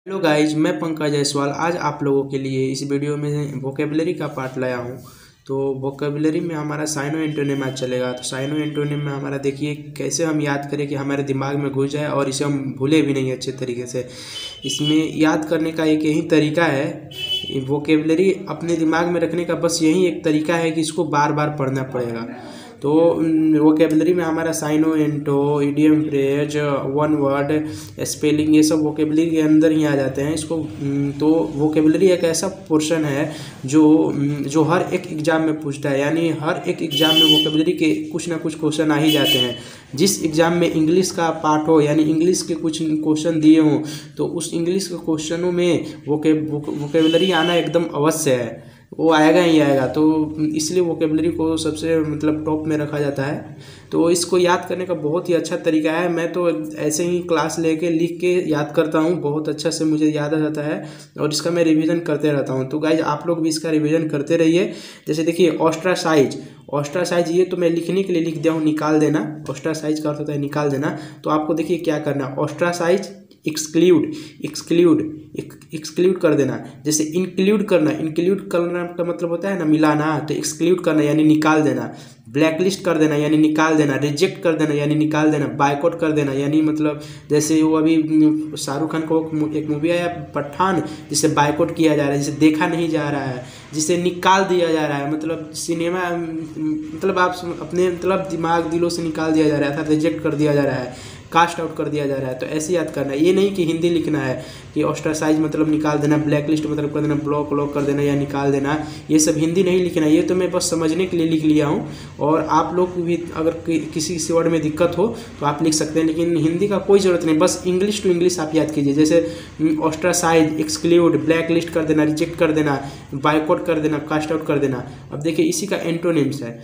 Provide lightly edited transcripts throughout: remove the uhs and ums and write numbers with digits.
Hello guys, मैं पंकज जायसवाल आज आप लोगों के लिए इस वीडियो में वोकेबलरी का पार्ट लाया हूँ। तो वोकेबलरी में हमारा साइनो एंटोनिम आज चलेगा। तो साइनो एंटोनिम में हमारा देखिए कैसे हम याद करें कि हमारे दिमाग में घुस जाए और इसे हम भूले भी नहीं अच्छे तरीके से। इसमें याद करने का एक यही तरीका है। वोकेबलरी अपने दिमाग में रखने का बस यही एक तरीका है कि इसको बार बार पढ़ना पड़ेगा। तो वोकेबलरी में हमारा synonym antonym idiom phrase one word spelling ये सब वोकेबलरी के अंदर ही आ जाते हैं। इसको तो वोकेबलरी एक ऐसा पोर्शन है जो हर एक एग्ज़ाम में पूछता है, यानी हर एक एग्ज़ाम में वोकेबलरी के कुछ ना कुछ क्वेश्चन आ ही जाते हैं। जिस एग्ज़ाम में इंग्लिश का पार्ट हो, यानी इंग्लिश के कुछ क्वेश्चन दिए हों, तो उस इंग्लिश के क्वेश्चनों में वोकेबलरी आना एकदम अवश्य है, वो आएगा ही आएगा। तो इसलिए वोकेबलरी को सबसे टॉप में रखा जाता है। तो इसको याद करने का बहुत ही अच्छा तरीका है। मैं तो ऐसे ही क्लास लेके लिख के याद करता हूँ, बहुत अच्छा से मुझे याद आ जाता है और इसका मैं रिवीजन करते रहता हूँ। तो गाइज आप लोग भी इसका रिवीजन करते रहिए। जैसे देखिए ऑस्ट्रासाइज ये तो मैं लिखने के लिए लिख दिया हूँ, निकाल देना। ऑस्ट्रासाइज का अर्थ होता है निकाल देना। तो आपको देखिए क्या करना, ऑस्ट्रासाइज एक्सक्लूड कर देना। जैसे इंक्लूड करना का मतलब होता है ना मिलाना, तो एक्सक्लूड करना यानी निकाल देना। ब्लैकलिस्ट कर देना यानी निकाल देना। रिजेक्ट कर देना यानी निकाल देना। बायकॉट कर देना यानी मतलब जैसे वो अभी शाहरुख खान को एक मूवी आया पठान, जिसे बायकॉट किया जा रहा है, जिसे देखा नहीं जा रहा है, जिसे निकाल दिया जा रहा है। मतलब सिनेमा आप अपने दिमाग दिलों से निकाल दिया जा रहा है, अर्थात रिजेक्ट कर दिया जा रहा है, कास्ट आउट कर दिया जा रहा है। तो ऐसे याद करना है, ये नहीं कि हिंदी लिखना है कि ऑस्ट्रासाइज मतलब निकाल देना, ब्लैक लिस्ट मतलब कर देना, ब्लॉक कर देना या निकाल देना। ये सब हिंदी नहीं लिखना, ये तो मैं बस समझने के लिए लिख लिया हूँ। और आप लोग भी अगर किसी वर्ड में दिक्कत हो तो आप लिख सकते हैं, लेकिन हिंदी का कोई ज़रूरत नहीं, बस इंग्लिश टू इंग्लिश आप याद कीजिए। जैसे ऑस्ट्रासाइज, एक्सक्लूड, ब्लैक लिस्ट कर देना, रिजेक्ट कर देना, बायकॉट कर देना, कास्ट आउट कर देना। अब देखिए इसी का एंटोनिम्स है।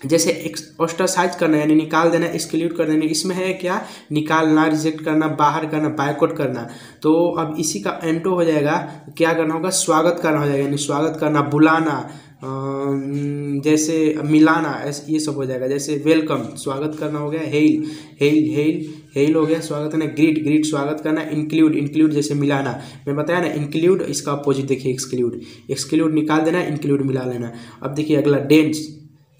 जैसे ऑस्ट्रासाइज करना यानी निकाल देना, एक्सक्लूड कर देना, इसमें है क्या, निकालना, रिजेक्ट करना, बाहर करना, बायकॉट करना। तो अब इसी का एंटो हो जाएगा, क्या करना होगा, स्वागत करना हो जाएगा, यानी स्वागत करना, बुलाना, जैसे मिलाना, ये सब हो जाएगा। जैसे वेलकम स्वागत करना हो गया, हेल हो गया स्वागत करना, ग्रीट स्वागत करना, इंक्लूड जैसे मिलाना। मैं बताया ना इंक्लूड, इसका अपोजिट देखिए एक्सक्लूड निकाल देना, इंक्लूड मिला लेना। अब देखिए अगला डेंस।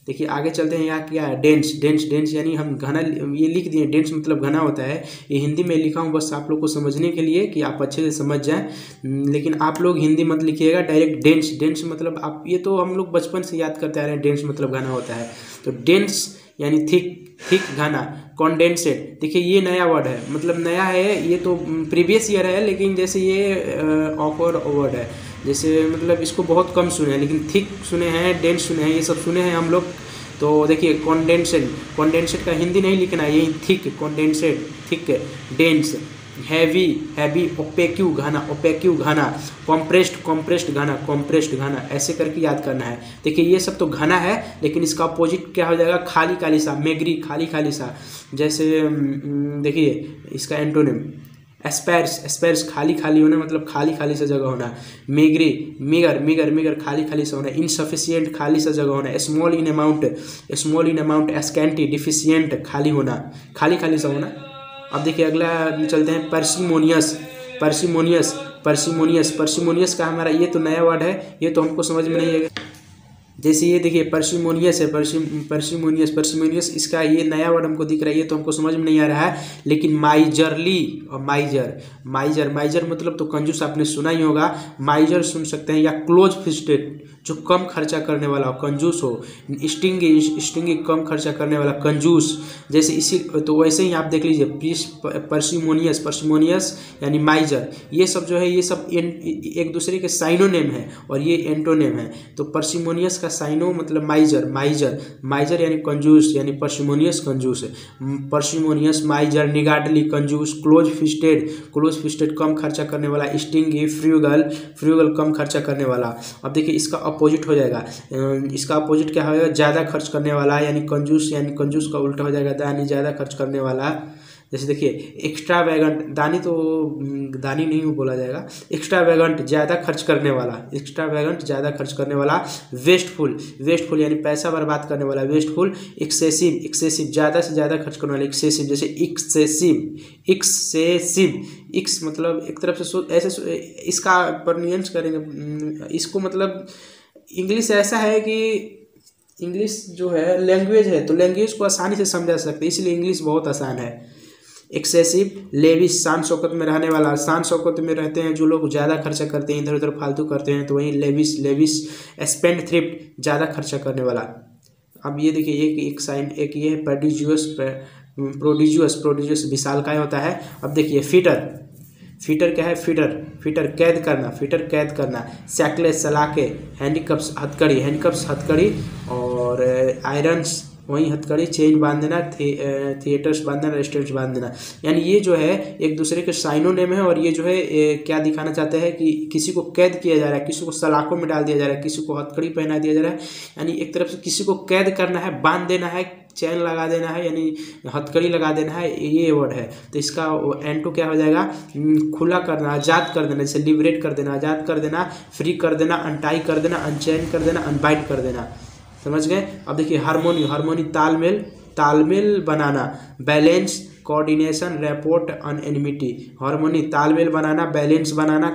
देखिए आगे चलते हैं, यहाँ क्या है, डेंस यानी हम घना, ये लिख दिए, डेंस मतलब घना होता है। ये हिंदी में लिखा हूँ बस आप लोग को समझने के लिए कि आप अच्छे से समझ जाएं, लेकिन आप लोग हिंदी मत लिखिएगा, डायरेक्ट डेंस मतलब आप, ये तो हम लोग बचपन से याद करते आ रहे हैं, डेंस मतलब घना होता है। तो डेंस यानी थिक घना। कॉन्डेंसेट, देखिए ये नया वर्ड है, मतलब नया है, ये तो प्रीवियस ईयर है, लेकिन जैसे ये ऑकवर्ड वर्ड है, जैसे मतलब इसको बहुत कम सुने हैं, लेकिन थिक सुने हैं, डेंस सुने हैं, ये सब सुने हैं हम लोग। तो देखिए कॉन्डेंसेट का हिंदी नहीं लिखना है, यही thick, condensate thick, dense heavy, opaque घना, कॉम्प्रेस्ड घना, ऐसे करके याद करना है। देखिए ये सब तो घना है, लेकिन इसका अपोजिट क्या हो जाएगा, खाली सा, मेगरी, खाली सा। जैसे देखिए इसका एंटोनिम एस्पेर्स खाली होना, मतलब खाली सा जगह होना। मीगर खाली सा होना। इनसफिशिएंट खाली सा जगह होना। Small in amount scanty deficient खाली होना, खाली सा होना। अब देखिए अगला चलते हैं, पर्सिमोनियस का हमारा ये तो नया वर्ड है, ये तो हमको समझ में नहीं है। जैसे ये देखिए पर्सिमोनियस है, पर्सिमोनियस, इसका ये नया वर्ड हमको दिख रहा है, ये तो हमको समझ में नहीं आ रहा है। लेकिन माइजरली और माइजर मतलब तो कंजूस, आपने सुना ही होगा, माइजर सुन सकते हैं, या क्लोज फिस्टेड जो कम खर्चा करने वाला हो, कंजूस हो। स्टिंगी कम खर्चा करने वाला, कंजूस। जैसे इसी तो वैसे ही आप देख लीजिए, पर्सिमोनियस यानी माइजर, ये सब जो है, ये सब एक दूसरे के साइनोनेम है और ये एंटोनेम है। तो पर्सिमोनियस का साइनो मतलब माइजर यानी कंजूस, यानी पर्सिमोनियस कंजूस है। पर्सिमोनियस, माइजर, निगार्डली कंजूस, क्लोज फिस्टेड कम खर्चा करने वाला, स्टिंगी फ्रूगल कम खर्चा करने वाला। अब देखिए इसका अपोजिट हो जाएगा, इसका अपोजिट क्या होगा, ज़्यादा खर्च करने वाला, यानी कंजूस का उल्टा हो जाएगा, यानी ज़्यादा खर्च करने वाला। जैसे देखिए एक्स्ट्रावेगेंट, दानी तो दानी नहीं बोला जाएगा, एक्स्ट्रावेगेंट ज़्यादा खर्च करने वाला, एक्स्ट्रावेगेंट ज़्यादा खर्च करने वाला। वेस्टफुल, वेस्टफुल यानी पैसा बर्बाद करने वाला, वेस्टफुल। एक्सेसिव, एक्सेसिव ज़्यादा से ज़्यादा खर्च करने वाला, एक्सेसिव। जैसे एक्सेसिव, एक्सेसिव, एक्स मतलब एक तरफ से ऐसे इसका प्रोनाउंस करेंगे, इसको मतलब इंग्लिश ऐसा है कि इंग्लिश जो है लैंग्वेज है, तो लैंग्वेज को आसानी से समझा सकते हैं, इसलिए इंग्लिश बहुत आसान है। एक्सेसिव, लेविश, शान शौकत में रहने वाला, शान शौकत में रहते हैं जो लोग ज़्यादा खर्चा करते हैं, इधर उधर फालतू करते हैं, तो वहीं लेविश, लेविश। स्पेंड थ्रिफ्ट, ज़्यादा खर्चा करने वाला। अब ये देखिए एक साइन, एक ये है प्रोडिजियस, प्रोडिजियस, प्रोडिजियस विशालकाय होता है। अब देखिए फीटर, फीटर क्या है, फीटर, फीटर कैद करना, फीटर कैद करना। सैकलेस, सलाखे। हैंडीकप्स, हथकड़ी, हैंडकप्स हथकड़ी, और आयरन्स वहीं हथकड़ी। चेन बांध देना, थिएटर्स बांध देना, रेस्टोरेंट्स बांध देना। यानी ये जो है एक दूसरे के साइनोनिम है, और ये जो है क्या दिखाना चाहते हैं कि किसी को कैद किया जा रहा है, किसी को सलाखों में डाल दिया जा रहा है, किसी को हथकड़ी पहना दिया जा रहा है, यानी एक तरफ से किसी को कैद करना है, बांध देना है, चैन लगा देना है, यानी हथकड़ी लगा देना है, ये वर्ड है। तो इसका एंटो क्या हो जाएगा, खुला करना, आज़ाद कर देना, जैसे लिबरेट कर देना, आज़ाद कर देना, फ्री कर देना, अनटाई कर देना, अनचैन कर देना, अनबाइंड कर देना। समझ गए। अब देखिए हार्मोनी, हार्मोनी तालमेल, तालमेल बनाना। Balance, coordination, rapport, unanimity. Harmony तालमेल बनाना, बैलेंस बनाना,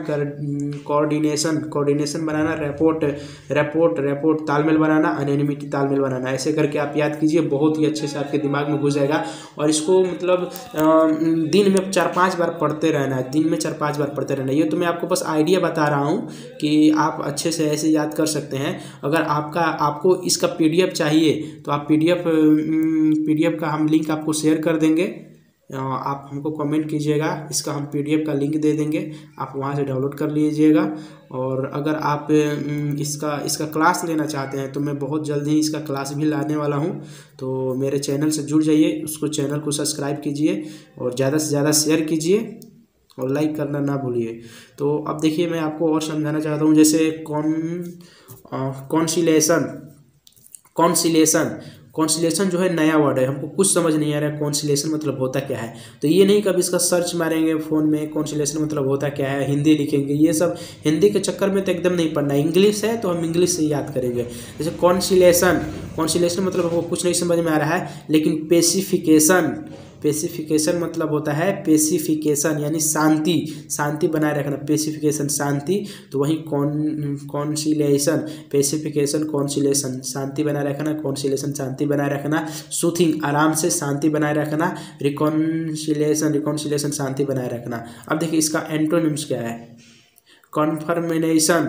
कोऑर्डिनेशन, कोऑर्डिनेशन बनाना, रैपोर्ट, रैपोर्ट, रैपोर्ट तालमेल बनाना, अनएनिमिटी तालमेल बनाना। ऐसे करके आप याद कीजिए, बहुत ही अच्छे से आपके दिमाग में घुस जाएगा। और इसको मतलब दिन में 4-5 बार पढ़ते रहना है, दिन में 4-5 बार पढ़ते रहना है। ये तो मैं आपको बस आइडिया बता रहा हूँ कि आप अच्छे से ऐसे याद कर सकते हैं। अगर आपको इसका PDF चाहिए तो आप PDF का हम लिंक आपको शेयर कर देंगे, आप हमको कमेंट कीजिएगा, इसका हम PDF का लिंक दे देंगे, आप वहाँ से डाउनलोड कर लीजिएगा। और अगर आप इसका क्लास लेना चाहते हैं तो मैं बहुत जल्द ही इसका क्लास भी लाने वाला हूँ, तो मेरे चैनल से जुड़ जाइए, उसको चैनल को सब्सक्राइब कीजिए और ज़्यादा से ज़्यादा शेयर कीजिए और लाइक करना ना भूलिए। तो अब देखिए मैं आपको और समझाना चाहता हूँ, जैसे कॉन्सिलेशन, कॉन्सिलेशन, कॉन्सिलेशन जो है नया वर्ड है, हमको कुछ समझ नहीं आ रहा है कॉन्सिलेशन मतलब होता क्या है। तो ये नहीं कभी इसका सर्च मारेंगे फ़ोन में कॉन्सिलेशन मतलब होता क्या है, हिंदी लिखेंगे, ये सब हिंदी के चक्कर में तो एकदम नहीं पढ़ना। इंग्लिश है तो हम इंग्लिश से याद करेंगे। जैसे कॉन्सिलेशन, कॉन्सिलेशन मतलब हमको कुछ नहीं समझ में आ रहा है, लेकिन पेसिफिकेशन, पेसिफिकेशन मतलब होता है पेसिफिकेशन यानी शांति, शांति बनाए रखना, पेसिफिकेशन शांति। तो वहीं कॉन्सिलेशन, पेसिफिकेशन, कॉन्सिलेशन शांति बनाए रखना, कॉन्सिलेशन शांति बनाए रखना। सूथिंग आराम से शांति बनाए रखना, रिकॉन्सिलेशन, रिकॉन्सिलेशन शांति बनाए रखना। अब देखिए इसका एंटोनिम्स क्या है, conformation,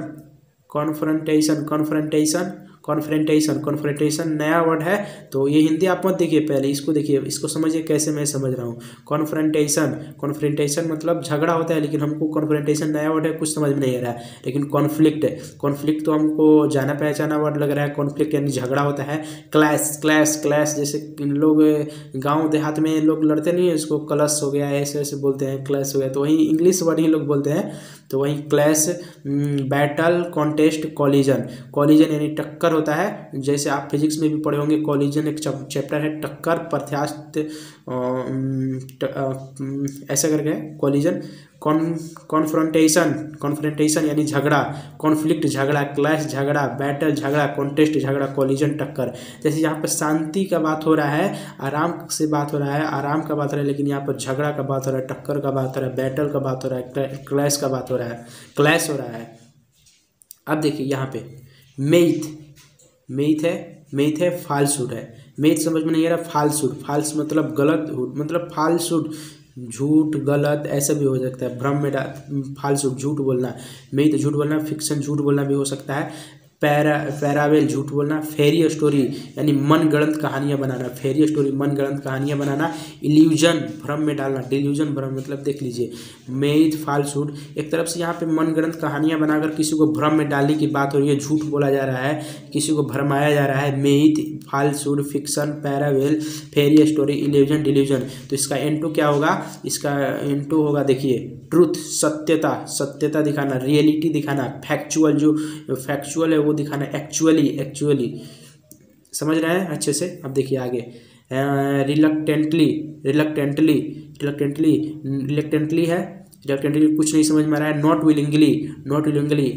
confrontation, confrontation, confrontation, confrontation नया वर्ड है, तो ये हिंदी आप मत देखिए, पहले इसको देखिए, इसको समझिए कैसे मैं समझ रहा हूँ। कॉन्फ्रेंटेशन, कॉन्फ्रेंटेशन मतलब झगड़ा होता है, लेकिन हमको कॉन्फ्रेंटेशन नया वर्ड है, कुछ समझ में नहीं आ रहा है। लेकिन कॉन्फ्लिक्ट, कॉन्फ्लिक्ट तो हमको जाना पहचाना वर्ड लग रहा है, कॉन्फ्लिक्ट यानी झगड़ा होता है। क्लैश, क्लैश, क्लैश जैसे लोग गाँव देहात में लोग लड़ते नहीं है, इसको क्लश हो गया ऐसे ऐसे बोलते हैं, क्लैश हो गया, तो वहीं इंग्लिश वर्ड ही लोग बोलते हैं, तो वहीं clash. Battle, contest, collision, collision यानी टक्कर होता है, जैसे आप फिजिक्स में भी पढ़े होंगे, कॉलिजन एक चैप्टर है, टक्कर, प्रत्यास्थ, ऐसा करके कॉलिजन। कॉन्फ्रंटेशन, कॉन्फ्रंटेशन यानी झगड़ा, कॉन्फ्लिक्ट झगड़ा, क्लैश झगड़ा, बैटल झगड़ा, कॉन्टेस्ट झगड़ा, कॉलिजन टक्कर। जैसे यहाँ पर शांति का बात हो रहा है, आराम से बात हो रहा है, आराम का बात हो रहा है, लेकिन यहाँ पर झगड़ा का बात हो रहा है, टक्कर का बात हो रहा है, बैटल का बात हो रहा है, क्लैश का बात हो रहा है, क्लैश हो रहा है। अब देखिए यहाँ पे मेथ, मेथ है, मेथ है, फाल्सूड है। मेथ समझ में नहीं आ रहा, फाल्सूड, फाल्स मतलब गलत, मतलब फाल्सूड झूठ, गलत ऐसा भी हो सकता है, भ्रम में फाल्सूड झूठ बोलना, मेथ झूठ बोलना, फिक्शन झूठ बोलना भी हो सकता है। पैरावेल झूठ बोलना, फेरी स्टोरी यानी मनगढ़ंत कहानियाँ बनाना, फेरी स्टोरी मनगढ़ंत कहानियाँ बनाना। इल्यूजन भ्रम में डालना, डिल्यूजन भ्रम मतलब देख लीजिए, मेथ, फाल्सूड एक तरफ से यहाँ पे मनगढ़ंत कहानियाँ बनाकर किसी को भ्रम में डालने की बात हो रही है, झूठ बोला जा रहा है, किसी को भरमाया जा रहा है। मेथ, फाल्सूड, फिक्शन, पैरावेल, फेरी स्टोरी, इल्यूजन, डिल्यूजन। तो इसका एंटो क्या होगा, इसका एंटो होगा देखिए ट्रूथ, सत्यता, सत्यता दिखाना, रियलिटी दिखाना, फैक्चुअल, जो फैक्चुअल है वो दिखाना, एक्चुअली, एक्चुअली समझ रहे हैं अच्छे से। अब देखिए आगे रिलक्टेंटली रिलक्टेंटली रिलक्टेंटली रिलक्टेंटली है, रिलक्टेंटली कुछ नहीं समझ में आ रहा है। Not willingly